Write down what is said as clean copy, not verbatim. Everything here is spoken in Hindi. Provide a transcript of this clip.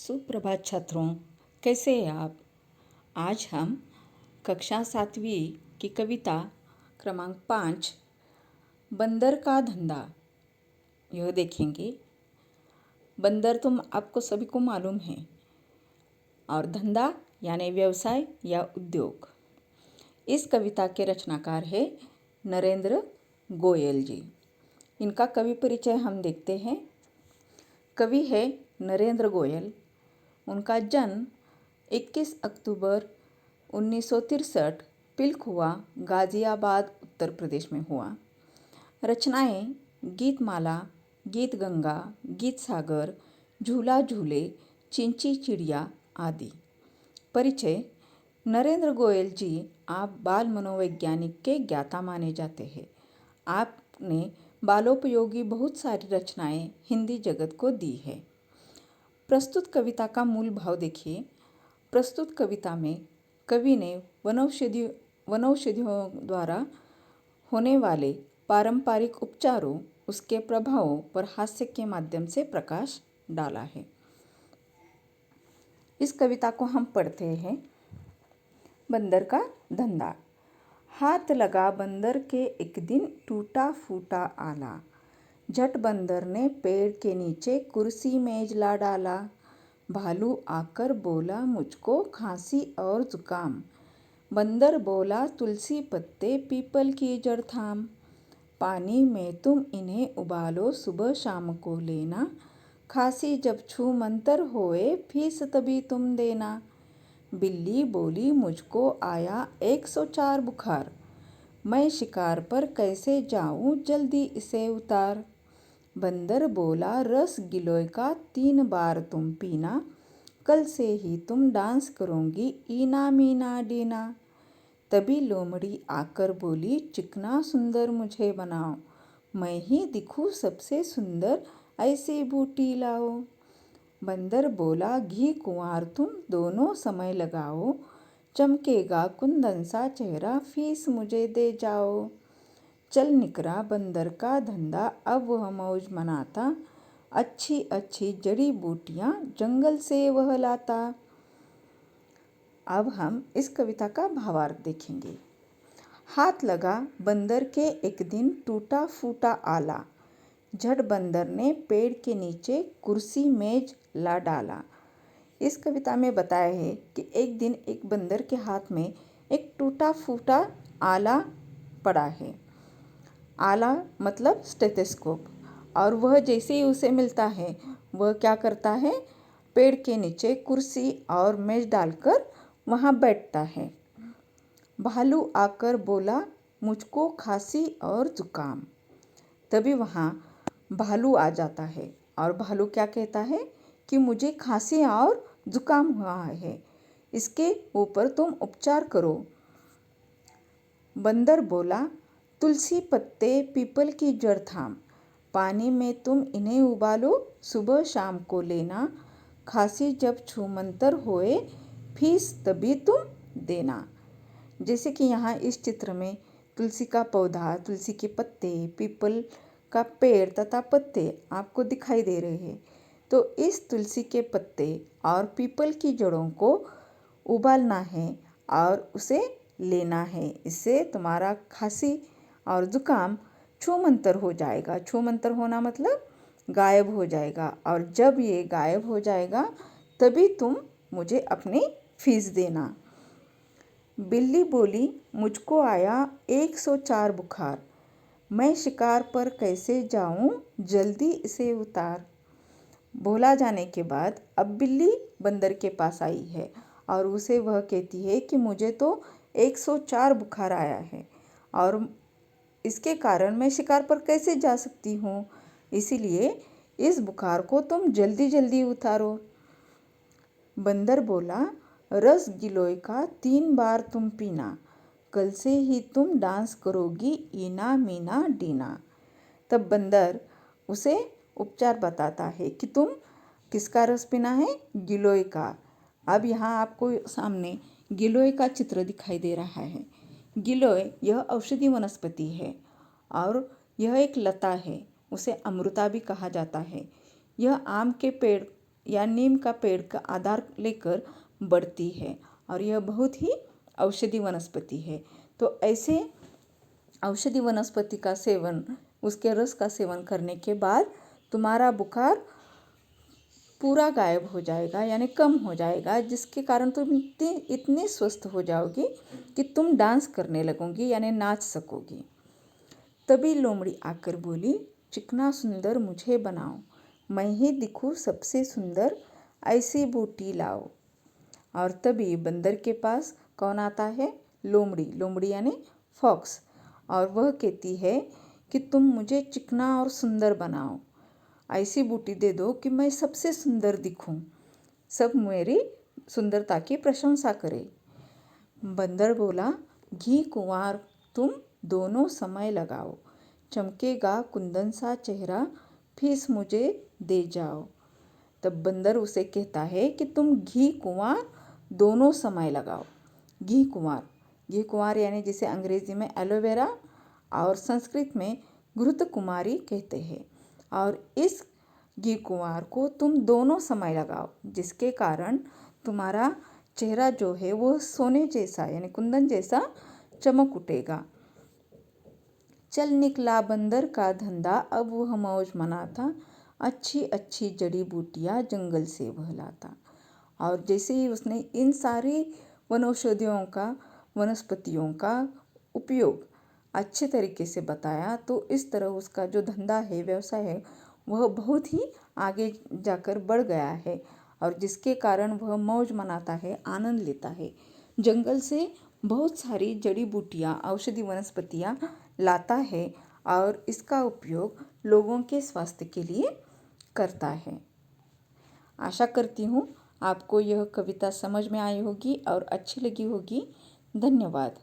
सुप्रभात छात्रों, कैसे हैं आप। आज हम कक्षा 7वीं की कविता क्रमांक 5 बंदर का धंधा यह देखेंगे। बंदर तो आपको सभी को मालूम है और धंधा यानी व्यवसाय या उद्योग। इस कविता के रचनाकार है नरेंद्र गोयल जी। इनका कवि परिचय हम देखते हैं। कवि है नरेंद्र गोयल। उनका जन्म 21 अक्टूबर 1963 पिलखुआ, गाज़ियाबाद, उत्तर प्रदेश में हुआ। रचनाएं गीतमाला, गीत गंगा, गीत सागर, झूला झूले, चिंची चिड़िया आदि। परिचय। नरेंद्र गोयल जी आप बाल मनोवैज्ञानिक के ज्ञाता माने जाते हैं। आपने बालोपयोगी बहुत सारी रचनाएं हिंदी जगत को दी है। प्रस्तुत कविता का मूल भाव देखिए। प्रस्तुत कविता में कवि ने वनौषधियों द्वारा होने वाले पारंपरिक उपचारों, उसके प्रभावों पर हास्य के माध्यम से प्रकाश डाला है। इस कविता को हम पढ़ते हैं। बंदर का धंधा। हाथ लगा बंदर के एक दिन, टूटा फूटा आला। झट बंदर ने पेड़ के नीचे कुर्सी मेज ला डाला। भालू आकर बोला, मुझको खांसी और जुकाम। बंदर बोला, तुलसी पत्ते पीपल की जड़ थाम। पानी में तुम इन्हें उबालो, सुबह शाम को लेना। खांसी जब छू मंतर होए, फीस तभी तुम देना। बिल्ली बोली, मुझको आया 104 बुखार। मैं शिकार पर कैसे जाऊं, जल्दी इसे उतार। बंदर बोला, रस गिलोय का 3 बार तुम पीना। कल से ही तुम डांस करोगी, ईना मीना डीना। तभी लोमड़ी आकर बोली, चिकना सुंदर मुझे बनाओ। मैं ही दिखूं सबसे सुंदर, ऐसी बूटी लाओ। बंदर बोला, घी कुंवार तुम दोनों समय लगाओ। चमकेगा कुंदन सा चेहरा, फीस मुझे दे जाओ। चल निकरा बंदर का धंधा, अब वह मौज मनाता। अच्छी अच्छी जड़ी बूटियां जंगल से वह लाता। अब हम इस कविता का भावार्थ देखेंगे। हाथ लगा बंदर के एक दिन, टूटा फूटा आला। झट बंदर ने पेड़ के नीचे कुर्सी मेज ला डाला। इस कविता में बताया है कि एक दिन एक बंदर के हाथ में एक टूटा फूटा आला पड़ा है। आला मतलब स्टेथोस्कोप। और वह जैसे ही उसे मिलता है वह क्या करता है, पेड़ के नीचे कुर्सी और मेज डालकर वहाँ बैठता है। भालू आकर बोला, मुझको खांसी और जुकाम। तभी वहाँ भालू आ जाता है और भालू क्या कहता है कि मुझे खांसी और जुकाम हुआ है, इसके ऊपर तुम उपचार करो। बंदर बोला, तुलसी पत्ते पीपल की जड़ थाम। पानी में तुम इन्हें उबालो, सुबह शाम को लेना। खांसी जब छूमंतर होए, फीस तभी तुम देना। जैसे कि यहाँ इस चित्र में तुलसी का पौधा, तुलसी के पत्ते, पीपल का पेड़ तथा पत्ते आपको दिखाई दे रहे हैं। तो इस तुलसी के पत्ते और पीपल की जड़ों को उबालना है और उसे लेना है। इससे तुम्हारा खांसी और जुकाम छूमंतर हो जाएगा। छूमंतर होना मतलब गायब हो जाएगा। और जब ये गायब हो जाएगा तभी तुम मुझे अपनी फीस देना। बिल्ली बोली, मुझको आया 104 बुखार। मैं शिकार पर कैसे जाऊं, जल्दी इसे उतार। बोला जाने के बाद अब बिल्ली बंदर के पास आई है और उसे वह कहती है कि मुझे तो 104 बुखार आया है और इसके कारण मैं शिकार पर कैसे जा सकती हूँ, इसीलिए इस बुखार को तुम जल्दी जल्दी उतारो। बंदर बोला, रस गिलोय का 3 बार तुम पीना। कल से ही तुम डांस करोगी, ईना मीना डीना। तब बंदर उसे उपचार बताता है कि तुम किसका रस पीना है, गिलोय का। अब यहाँ आपको सामने गिलोय का चित्र दिखाई दे रहा है। गिलोय यह औषधि वनस्पति है और यह एक लता है। उसे अमृता भी कहा जाता है। यह आम के पेड़ या नीम का पेड़ का आधार लेकर बढ़ती है और यह बहुत ही औषधि वनस्पति है। तो ऐसे औषधि वनस्पति का सेवन, उसके रस का सेवन करने के बाद तुम्हारा बुखार पूरा गायब हो जाएगा, यानी कम हो जाएगा, जिसके कारण तुम इतनी स्वस्थ हो जाओगी कि तुम डांस करने लगोगी, यानी नाच सकोगी। तभी लोमड़ी आकर बोली, चिकना सुंदर मुझे बनाओ, मैं ही दिखूं सबसे सुंदर, ऐसी बूटी लाओ। और तभी बंदर के पास कौन आता है? लोमड़ी। लोमड़ी यानी फॉक्स। और वह कहती है कि तुम मुझे चिकना और सुंदर बनाओ, ऐसी बूटी दे दो कि मैं सबसे सुंदर दिखूं, सब मेरी सुंदरता की प्रशंसा करें। बंदर बोला, घी कुंवार तुम दोनों समय लगाओ, चमकेगा कुंदन सा चेहरा, फीस मुझे दे जाओ। तब बंदर उसे कहता है कि तुम घी कुंवार दोनों समय लगाओ। घी कुंवार यानी जिसे अंग्रेजी में एलोवेरा और संस्कृत में घृत कुमारी कहते हैं। और इस घी कुंवार को तुम दोनों समय लगाओ, जिसके कारण तुम्हारा चेहरा जो है वो सोने जैसा यानी कुंदन जैसा चमक उठेगा। चल निकला बंदर का धंधा, अब वह मौज मनाता, अच्छी अच्छी जड़ी बूटियाँ जंगल से वह लाता। और जैसे ही उसने इन सारी वनस्पतियों का उपयोग अच्छे तरीके से बताया, तो इस तरह उसका जो धंधा है, व्यवसाय है, वह बहुत ही आगे जाकर बढ़ गया है और जिसके कारण वह मौज मनाता है, आनंद लेता है। जंगल से बहुत सारी जड़ी बूटियाँ, औषधि वनस्पतियाँ लाता है और इसका उपयोग लोगों के स्वास्थ्य के लिए करता है। आशा करती हूँ आपको यह कविता समझ में आई होगी और अच्छी लगी होगी। धन्यवाद।